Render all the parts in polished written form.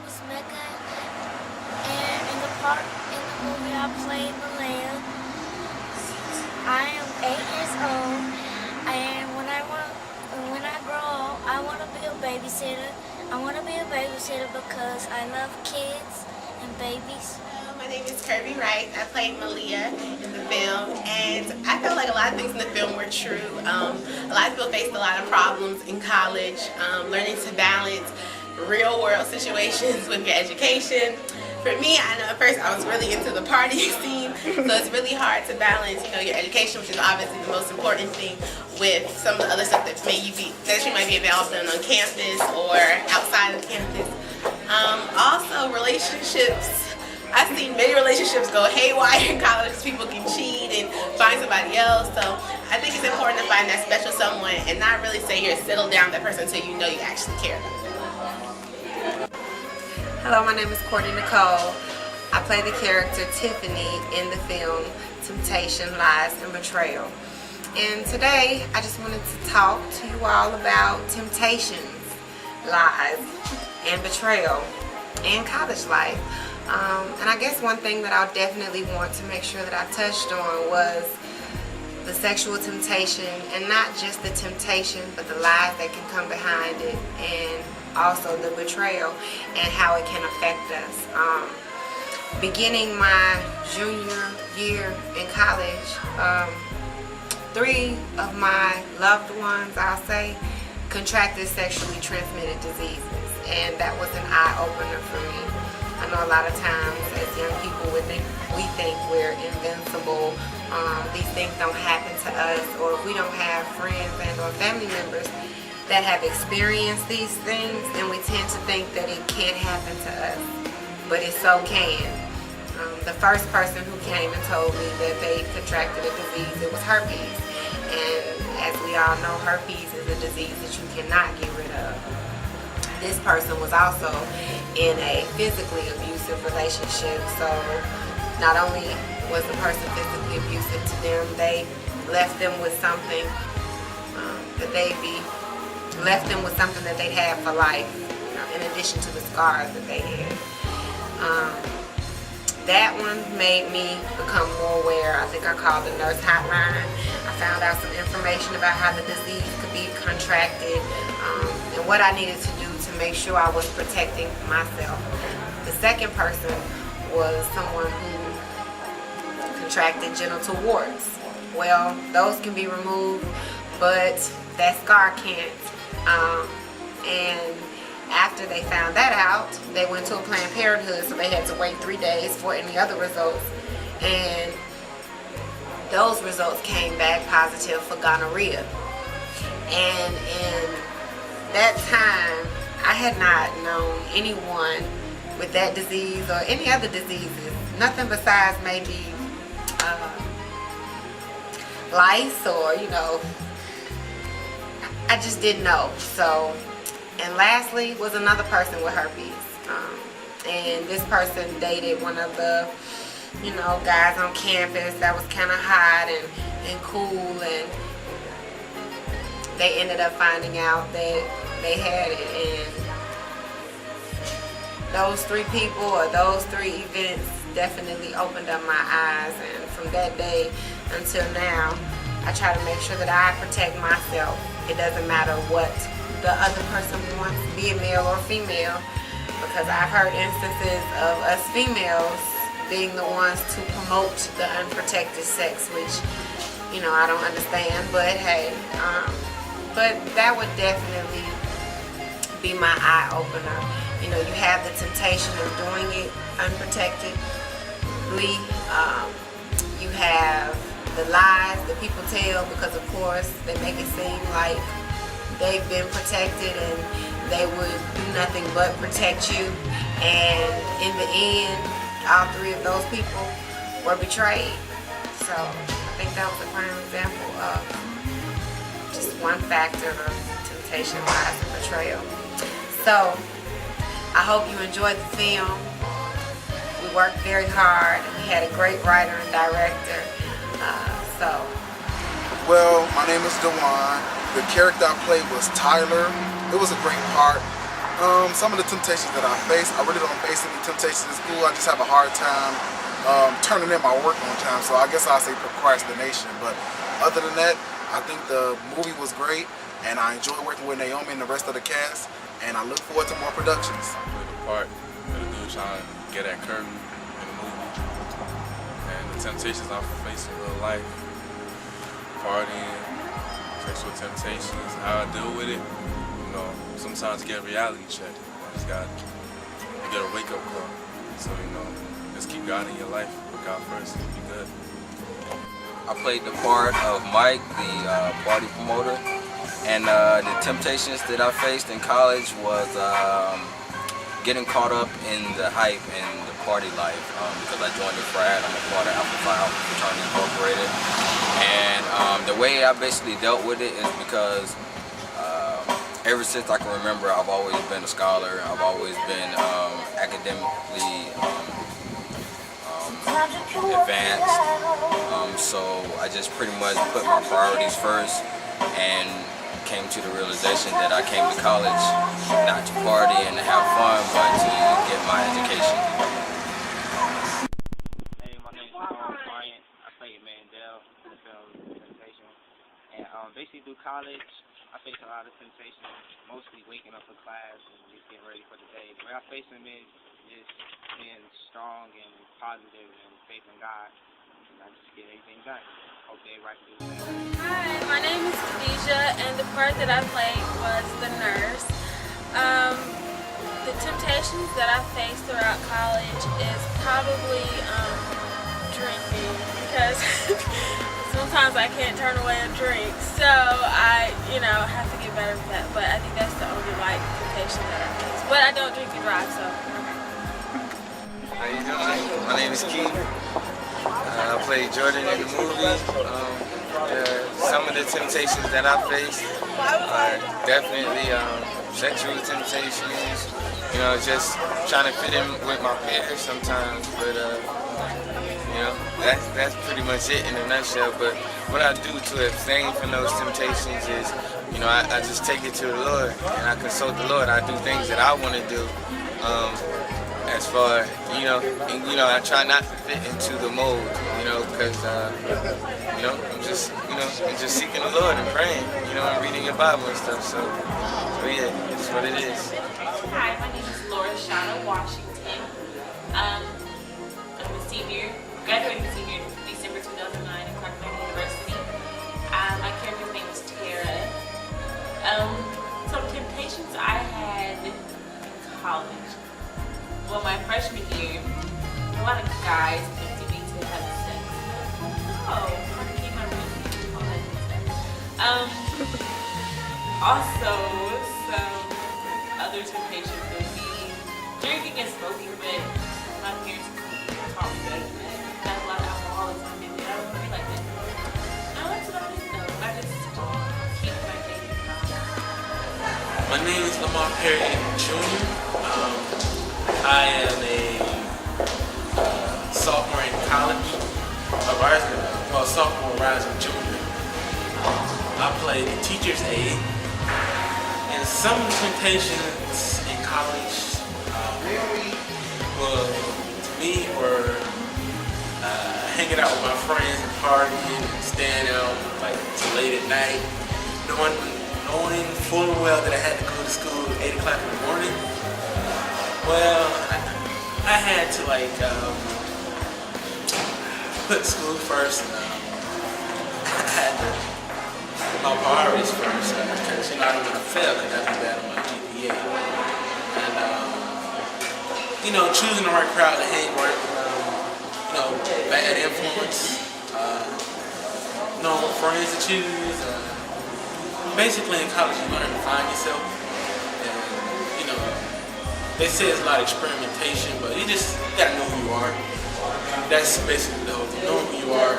is Mecca, and in the movie I played Malaya. I am 8 years old, and when I grow up, I want to be a babysitter. I want to be a babysitter because I love kids and babies. My name is Kirby Wright. I played Malia in the film, and I felt like a lot of things in the film were true. A lot of people faced a lot of problems in college, learning to balance real world situations with your education. For me, I know at first I was really into the partying scene, so it's really hard to balance, your education, which is obviously the most important thing, with some of the other stuff that you might be involved in on campus or outside of campus. Also, relationships. I've seen many relationships go haywire in college. People can cheat and find somebody else. So I think it's important to find that special someone and not really say you're settle down that person until you know you actually care about them. Hello, my name is Courtney Nicole. I play the character Tiffany in the film Temptations Lies Betrayal. And today I just wanted to talk to you all about temptations, lies, and betrayal in college life. And I guess one thing that I'll definitely want to make sure that I touched on was the sexual temptation, and not just the temptation, but the lies that can come behind it, and also the betrayal and how it can affect us. Beginning my junior year in college, 3 of my loved ones, I'll say, contracted sexually transmitted diseases, and that was an eye-opener for me. I know a lot of times as young people we think we're invincible. These things don't happen to us, or if we don't have friends and or family members that have experienced these things, then we tend to think that it can't happen to us, but it so can. The first person who came and told me that they contracted a disease, it was herpes. And as we all know, herpes is a disease that you cannot get rid of. This person was also in a physically abusive relationship, so not only was the person physically abusive to them, they left them with something that they'd have for life, in addition to the scars that they had. That one made me become more aware. I think I called the nurse hotline. I found out some information about how the disease could be contracted, and what I needed to do to make sure I was protecting myself. The second person was someone who contracted genital warts. Well, those can be removed, but that scar can't. And after they found that out, they went to a Planned Parenthood, so they had to wait 3 days for any other results. And those results came back positive for gonorrhea. And in that time, I had not known anyone with that disease or any other diseases, nothing besides maybe lice, or I just didn't know. So, and lastly was another person with herpes, and this person dated one of the guys on campus that was kind of hot and cool, and they ended up finding out that they had it. And those 3 people, or those 3 events, definitely opened up my eyes, and from that day until now I try to make sure that I protect myself. It doesn't matter what the other person wants, be it male or female, because I've heard instances of us females being the ones to promote the unprotected sex, which I don't understand, but hey, but that would definitely be my eye opener. You have the temptation of doing it unprotectedly. You have the lies that people tell, because of course they make it seem like they've been protected and they would do nothing but protect you, and in the end all 3 of those people were betrayed. So I think that was a prime example of just one factor of temptation, lies, and betrayal. So I hope you enjoyed the film. We worked very hard, and we had a great writer and director. Well, my name is Dewan. The character I played was Tyler. It was a great part. Some of the temptations that I face, I really don't face any temptations in school. I just have a hard time turning in my work on time. So I guess I'll say procrastination. But other than that, I think the movie was great, and I enjoyed working with Naomi and the rest of the cast, and I look forward to more productions. I played the part of the dude trying to get at Kurt in the movie, and the temptations I face in real life, partying, sexual temptations, how I deal with it. You know, sometimes you get a reality check. You just got you get a wake-up call. So, you know, just keep God in your life. Put God first, and be good. I played the part of Mike, the party promoter, and the temptations that I faced in college was getting caught up in the hype and the party life because I joined the frat. I'm a part of Alpha Phi Alpha Fraternity Incorporated, and the way I basically dealt with it is because ever since I can remember, I've always been a scholar. I've always been academically advanced. So I just pretty much put my priorities first and came to the realization that I came to college not to party and to have fun, but to get my education. Hey, my name is Bryant. I play Mandel in the film Temptation. And basically through college, I face a lot of temptations, mostly waking up for class and just getting ready for the day. The way I face them is just being strong and positive and faith in God. And I just get everything done. Hope everybody can do the same. Hi, my name is Khadijah, and the part that I played was the nurse. The temptations that I faced throughout college is probably drinking, because sometimes I can't turn away a drink, so I, have to get better with that. But I think that's the only temptation that I face. But I don't drink and drive, so. How you doing? My name is Keith. I played Jordan in the movie. Some of the temptations that I faced are definitely sexual temptations. Just trying to fit in with my peers sometimes. But that's pretty much it in a nutshell. But what I do to abstain from those temptations is, I just take it to the Lord and I consult the Lord. I do things that I want to do. As far, I try not to fit into the mold, because, I'm just seeking the Lord and praying, and reading your Bible and stuff. So yeah, it's what it is. Hi, my name is Laura Shauna Washington. I'm a senior, graduating senior in December 2009 at Clark University. My character's name is Tara. Some temptations I had in college. Well, my freshman year, a lot of guys tempted me to have sex. Oh, I want to keep my room, all that good stuff. Also, some other temptations would be drinking and smoking, but my parents taught me better than that. I had a lot of alcohol all the time, and I don't really like that. No, that's about it though. I just keep my faith in God. My name is Lamar Perry Jr. I am a sophomore in college, sophomore rising junior. I play the teacher's aide, and some temptations in college to me were hanging out with my friends and partying and staying out till late at night, knowing full well that I had to go to school at 8 o'clock in the morning. Well, I had to put school first. I had to put my priorities first because I don't want to fail and that'd be bad on my GPA. And choosing the right crowd to hang with, bad influence, what friends to choose. Basically, in college, you learn to find yourself. They say it's a lot of experimentation, but you gotta know who you are. That's basically the whole thing. Knowing who you are,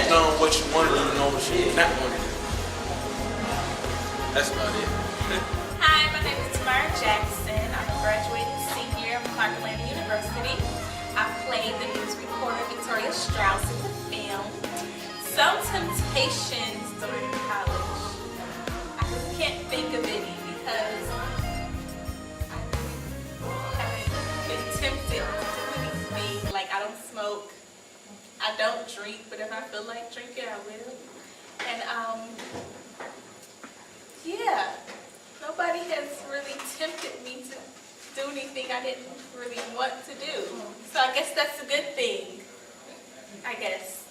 knowing what you want to do, knowing what you not want to do. That's about it. Hi, my name is Tamara Jackson. I'm a graduating senior of Clark University. I played the news reporter Victoria Strauss in the film. Some temptations during college. I just can't think of any because I don't drink, but if I feel like drinking, I will. And yeah, nobody has really tempted me to do anything I didn't really want to do. So I guess that's a good thing, I guess.